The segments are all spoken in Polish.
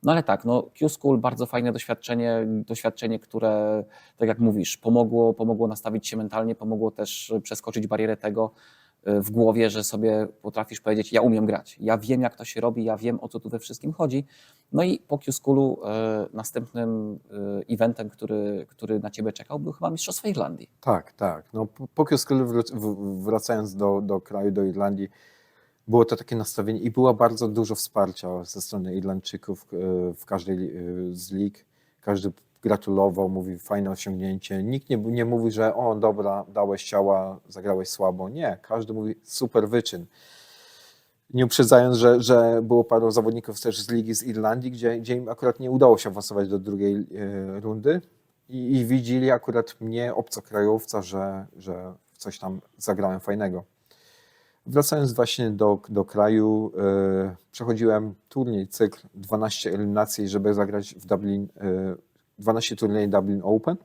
No ale tak, no Q-School bardzo fajne doświadczenie, które, tak jak mówisz, pomogło nastawić się mentalnie, pomogło też przeskoczyć barierę tego w głowie, że sobie potrafisz powiedzieć, ja umiem grać, ja wiem jak to się robi, ja wiem o co tu we wszystkim chodzi. No i po Q-Schoolu następnym eventem, który na ciebie czekał, był chyba Mistrzostwa Irlandii. Tak, tak. No, po Q-Schoolu wracając do kraju, do Irlandii, było to takie nastawienie i było bardzo dużo wsparcia ze strony Irlandczyków w każdej z lig. Każdy gratulował, mówił fajne osiągnięcie. Nikt nie mówi, że o dobra, dałeś ciała, zagrałeś słabo. Nie, każdy mówi super wyczyn. Nie uprzedzając, że było paru zawodników też z ligi z Irlandii, gdzie im akurat nie udało się awansować do drugiej rundy i widzieli akurat mnie, obcokrajowca, że coś tam zagrałem fajnego. Wracając właśnie do kraju, przechodziłem turniej, cykl 12 eliminacji, żeby zagrać w Dublin, 12 turniej Dublin Open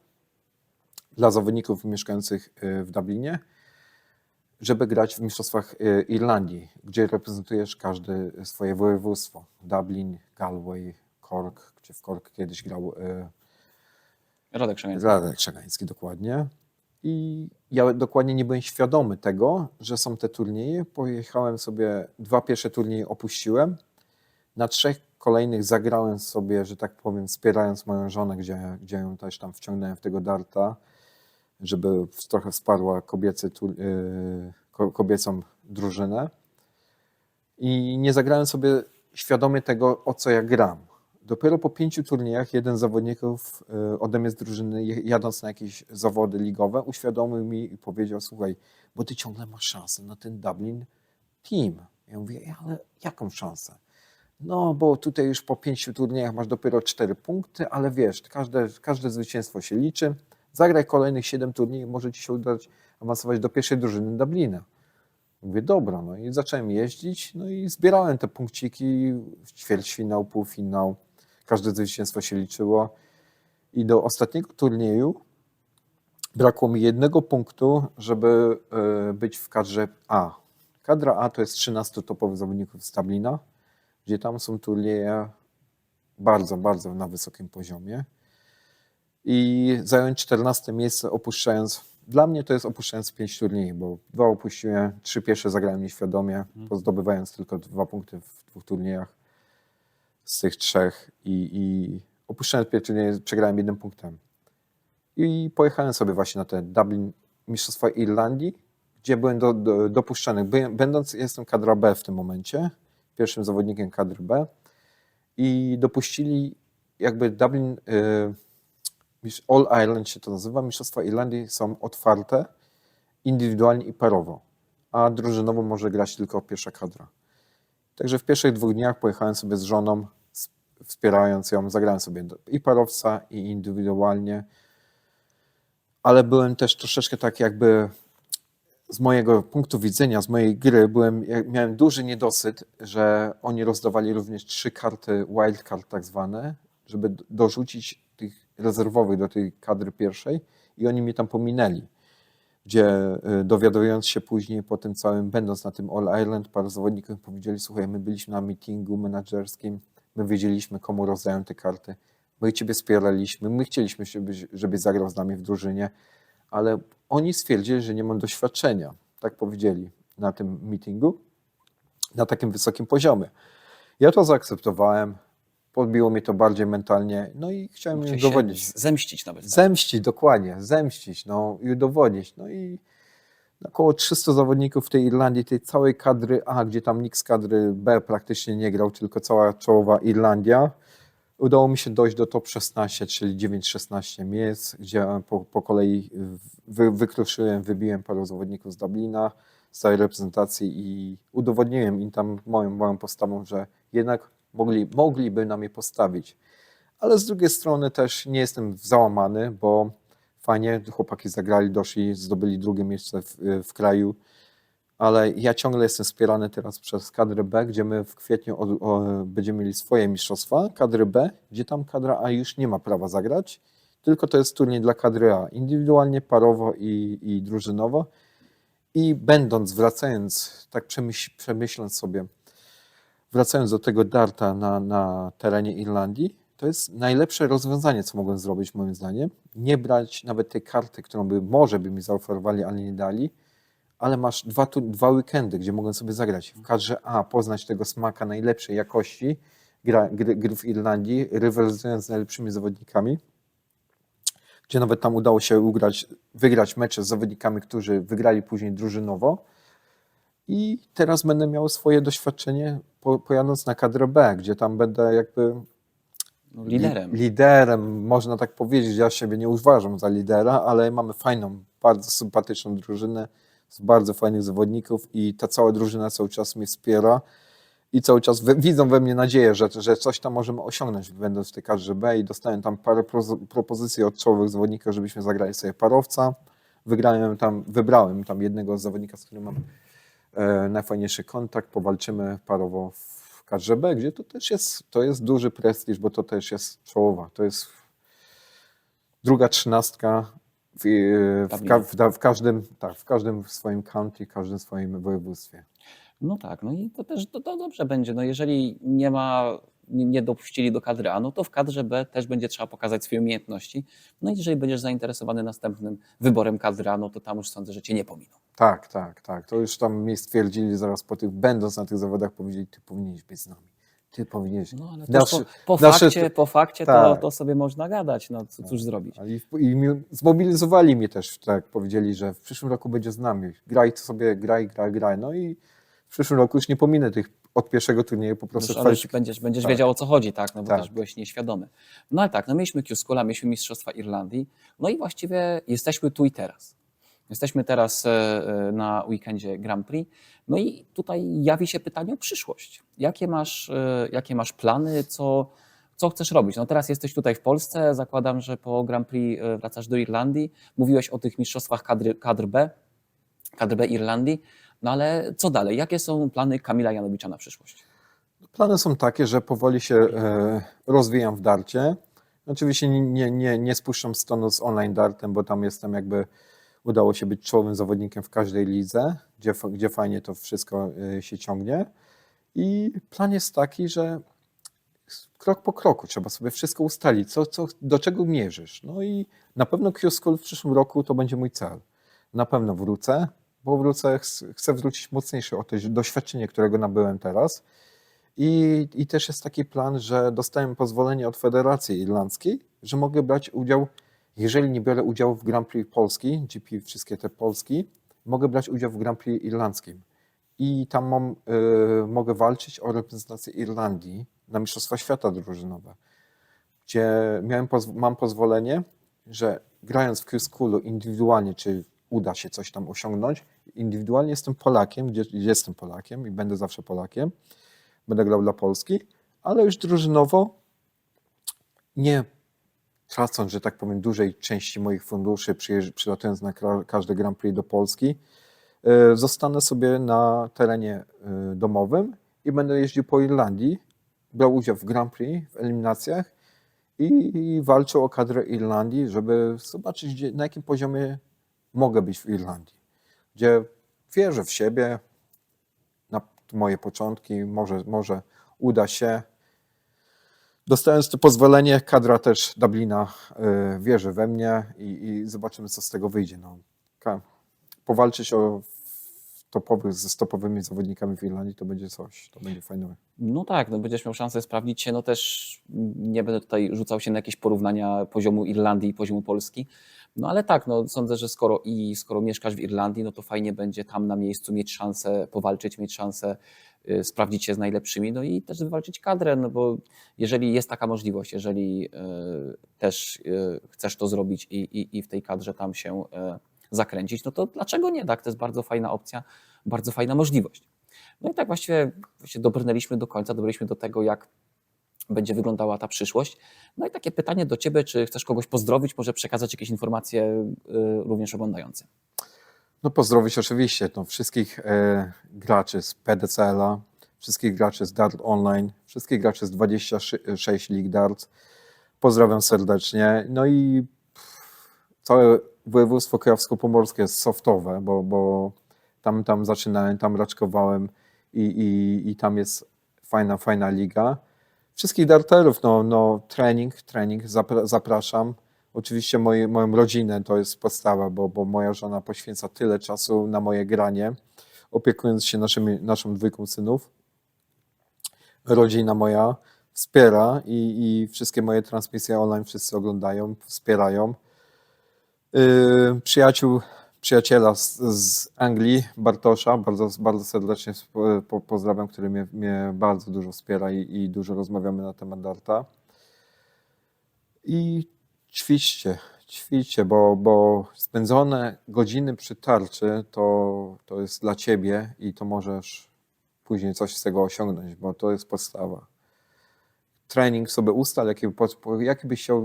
dla zawodników mieszkających w Dublinie, żeby grać w Mistrzostwach Irlandii, gdzie reprezentujesz każde swoje województwo. Dublin, Galway, Cork, gdzie w Cork kiedyś grał Radek Szemiecki. Radek Szagański, dokładnie. I ja dokładnie nie byłem świadomy tego, że są te turnieje. Pojechałem sobie, 2 pierwsze turnieje opuściłem. Na 3 kolejnych zagrałem sobie, że tak powiem, wspierając moją żonę, gdzie ją też tam wciągnąłem w tego darta, żeby trochę wsparła kobiecą drużynę. I nie zagrałem sobie świadomie tego, o co ja gram. Dopiero po 5 turniejach jeden z zawodników ode mnie z drużyny, jadąc na jakieś zawody ligowe, uświadomił mi i powiedział, słuchaj, bo ty ciągle masz szansę na ten Dublin Team. Ja mówię, ale jaką szansę? No, bo tutaj już po 5 turniejach masz dopiero 4 punkty, ale wiesz, każde zwycięstwo się liczy. Zagraj kolejnych 7 turniejów, może ci się udać awansować do pierwszej drużyny Dublina. Mówię, dobra, no i zacząłem jeździć, no i zbierałem te punkciki, ćwierćfinał, półfinał, każde zwycięstwo się liczyło i do ostatniego turnieju brakło mi 1 punktu, żeby być w kadrze A. Kadra A to jest 13 topowych zawodników z Dublina, gdzie tam są turnieje bardzo, bardzo na wysokim poziomie i zająć 14 miejsce opuszczając. Dla mnie to jest opuszczając 5 turniejów, bo 2 opuściłem, 3 pierwsze zagrałem nieświadomie, zdobywając tylko 2 punkty w 2 turniejach z tych 3 i opuszczając 5 turniejów przegrałem 1 punktem. I pojechałem sobie właśnie na te Dublin Mistrzostwa Irlandii, gdzie byłem dopuszczany. Będąc, jestem kadra B w tym momencie, pierwszym zawodnikiem kadry B i dopuścili jakby Dublin All Ireland się to nazywa. Mistrzostwa Irlandii są otwarte, indywidualnie i parowo, a drużynowo może grać tylko pierwsza kadra. Także w pierwszych 2 dniach pojechałem sobie z żoną, wspierając ją, zagrałem sobie i parowca, i indywidualnie, ale byłem też troszeczkę tak jakby z mojego punktu widzenia, z mojej gry, miałem duży niedosyt, że oni rozdawali również 3 karty wildcard tak zwane, żeby dorzucić tych rezerwowych do tej kadry pierwszej i oni mnie tam pominęli, gdzie dowiadując się później po tym całym, będąc na tym All Ireland, parę zawodników powiedzieli, słuchaj, my byliśmy na meetingu menedżerskim, my wiedzieliśmy, komu rozdają te karty, my ciebie wspieraliśmy, my chcieliśmy, żebyś zagrał z nami w drużynie, ale oni stwierdzili, że nie mam doświadczenia, tak powiedzieli na tym meetingu, na takim wysokim poziomie. Ja to zaakceptowałem, podbiło mnie to bardziej mentalnie, no i chciałem im udowodnić. Zemścić nawet. Tak? Zemścić, dokładnie, zemścić, no i udowodnić. No i około 300 zawodników w tej Irlandii, tej całej kadry A, gdzie tam nikt z kadry B praktycznie nie grał, tylko cała czołowa Irlandia. Udało mi się dojść do top 16, czyli 9-16 miejsc, gdzie po kolei wykruszyłem, wybiłem paru zawodników z Dublina, z całej reprezentacji i udowodniłem im tam moją postawą, że jednak mogliby na mnie postawić. Ale z drugiej strony też nie jestem załamany, bo fajnie, chłopaki zagrali, doszli, zdobyli 2 miejsce w kraju, ale ja ciągle jestem wspierany teraz przez kadrę B, gdzie my w kwietniu będziemy mieli swoje mistrzostwa, kadry B, gdzie tam kadra A już nie ma prawa zagrać, tylko to jest turniej dla kadry A, indywidualnie, parowo i drużynowo. I wracając, tak przemyśląc sobie, wracając do tego darta na terenie Irlandii, to jest najlepsze rozwiązanie, co mogłem zrobić moim zdaniem. Nie brać nawet tej karty, którą może by mi zaoferowali, ale nie dali, ale masz dwa weekendy, gdzie mogę sobie zagrać. W kadrze A poznać tego smaka najlepszej jakości gry w Irlandii, rywalizując z najlepszymi zawodnikami, gdzie nawet tam udało się wygrać mecze z zawodnikami, którzy wygrali później drużynowo. I teraz będę miał swoje doświadczenie pojadąc na kadrę B, gdzie tam będę jakby No, liderem. liderem, można tak powiedzieć. Ja siebie nie uważam za lidera, ale mamy fajną, bardzo sympatyczną drużynę z bardzo fajnych zawodników i ta cała drużyna cały czas mnie wspiera i cały czas widzą we mnie nadzieję, że coś tam możemy osiągnąć, będąc w tej kadrze B, i dostałem tam parę propozycji od czołowych zawodników, żebyśmy zagrali sobie parowca. Wybrałem tam jednego z zawodnika, z którym mam najfajniejszy kontakt, powalczymy parowo w kadrze B, gdzie to jest duży prestiż, bo to też jest czołowa, to jest druga trzynastka w każdym swoim county, w każdym swoim województwie. No tak, no i to też to dobrze będzie. No jeżeli nie dopuścili do kadry A, no to w kadrze B też będzie trzeba pokazać swoje umiejętności. No i jeżeli będziesz zainteresowany następnym wyborem kadry A, no to tam już sądzę, że cię nie pominą. Tak. To już tam mi stwierdzili zaraz będąc na tych zawodach, powiedzieli, ty powinieneś być z nami. Ty powinieneś. No ale też po fakcie tak. to sobie można gadać, no cóż zrobić. I zmobilizowali mnie też, tak powiedzieli, że w przyszłym roku będzie z nami. Graj sobie, graj. No i w przyszłym roku już nie pominę tych od pierwszego turnieju po prostu. Ale już będziesz tak. wiedział, o co chodzi, tak? No bo Tak. też byłeś nieświadomy. No ale tak, no mieliśmy Q-School'a, mieliśmy Mistrzostwa Irlandii, no i właściwie jesteśmy tu i teraz. Jesteśmy teraz na weekendzie Grand Prix, no i tutaj jawi się pytanie o przyszłość. Jakie masz plany, co chcesz robić? No teraz jesteś tutaj w Polsce, zakładam, że po Grand Prix wracasz do Irlandii. Mówiłeś o tych mistrzostwach kadr B Irlandii, no ale co dalej? Jakie są plany Kamila Janowicza na przyszłość? Plany są takie, że powoli się rozwijam w darcie. Oczywiście nie spuszczam stonu z online dartem, bo tam jestem udało się być czołowym zawodnikiem w każdej lidze, gdzie fajnie to wszystko się ciągnie. I plan jest taki, że krok po kroku trzeba sobie wszystko ustalić, do czego mierzysz. No i na pewno Q-School w przyszłym roku to będzie mój cel. Na pewno wrócę, chcę wrócić mocniejsze o to doświadczenie, którego nabyłem teraz. I też jest taki plan, że dostałem pozwolenie od Federacji Irlandzkiej, że mogę brać udział, jeżeli nie biorę udziału w Grand Prix Polski, GP, wszystkie te Polski, mogę brać udział w Grand Prix Irlandzkim. I tam mogę walczyć o reprezentację Irlandii na Mistrzostwa Świata drużynowe, gdzie mam pozwolenie, że grając w Q-Schoolu indywidualnie, czy uda się coś tam osiągnąć, indywidualnie jestem Polakiem, gdzie jestem Polakiem i będę zawsze Polakiem, będę grał dla Polski, ale już drużynowo, nie tracąc, że tak powiem, dużej części moich funduszy, przylatując na każde Grand Prix do Polski, zostanę sobie na terenie domowym i będę jeździł po Irlandii, brał udział w Grand Prix, w eliminacjach i walczył o kadrę Irlandii, żeby zobaczyć, na jakim poziomie mogę być w Irlandii, gdzie wierzę w siebie, na moje początki, może uda się. Dostając to pozwolenie, kadra też Dublina wierzy we mnie i zobaczymy, co z tego wyjdzie. No, powalczyć ze topowymi zawodnikami w Irlandii to będzie coś, to będzie fajne. No tak, no będziesz miał szansę sprawdzić się, no też nie będę tutaj rzucał się na jakieś porównania poziomu Irlandii i poziomu Polski, no ale tak, no sądzę, że skoro mieszkasz w Irlandii, no to fajnie będzie tam na miejscu mieć szansę powalczyć, mieć szansę sprawdzić się z najlepszymi, no i też wywalczyć kadrę, no bo jeżeli jest taka możliwość, jeżeli też chcesz to zrobić i w tej kadrze tam się zakręcić, no to dlaczego nie, tak? To jest bardzo fajna opcja, bardzo fajna możliwość. No i tak właściwie dobrnęliśmy do końca, dobrnęliśmy do tego, jak będzie wyglądała ta przyszłość. No i takie pytanie do Ciebie, czy chcesz kogoś pozdrowić, może przekazać jakieś informacje również oglądającym? No pozdrowić oczywiście wszystkich graczy z PDCL-a, wszystkich graczy z Dart Online, wszystkich graczy z 26 League Darts. Pozdrawiam serdecznie. No i całe województwo kujawsko-pomorskie jest softowe, bo tam zaczynałem, tam raczkowałem i tam jest fajna liga. Wszystkich darterów, trening, zapraszam. Oczywiście moją rodzinę to jest podstawa, bo moja żona poświęca tyle czasu na moje granie, opiekując się naszą dwójką synów. Rodzina moja wspiera i wszystkie moje transmisje online wszyscy oglądają, wspierają. Przyjaciela z Anglii, Bartosza, bardzo serdecznie pozdrawiam, który mnie bardzo dużo wspiera i dużo rozmawiamy na temat darta. I ćwiczcie, bo spędzone godziny przy tarczy to jest dla ciebie i to możesz później coś z tego osiągnąć, bo to jest podstawa. Trening sobie ustal,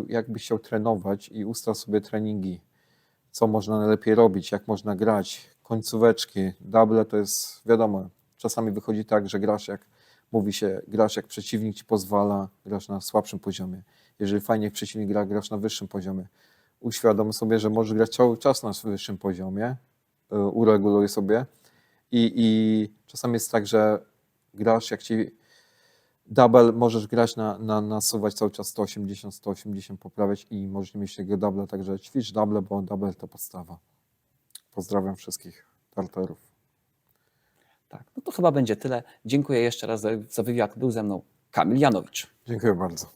jakbyś chciał trenować i ustal sobie treningi, co można najlepiej robić, jak można grać, końcóweczki, double to jest wiadomo, czasami wychodzi tak, że grasz jak przeciwnik ci pozwala, grasz na słabszym poziomie. Jeżeli fajnie przeciwnik gra, grasz na wyższym poziomie. Uświadom sobie, że możesz grać cały czas na wyższym poziomie, ureguluj sobie i czasami jest tak, że grasz jak ci double, możesz grać nasuwać cały czas 180, poprawiać i możesz nie mieć tego double, także ćwicz double, bo double to podstawa. Pozdrawiam wszystkich darterów. Tak, no to chyba będzie tyle. Dziękuję jeszcze raz za wywiad. Był ze mną Kamil Janowicz. Dziękuję bardzo.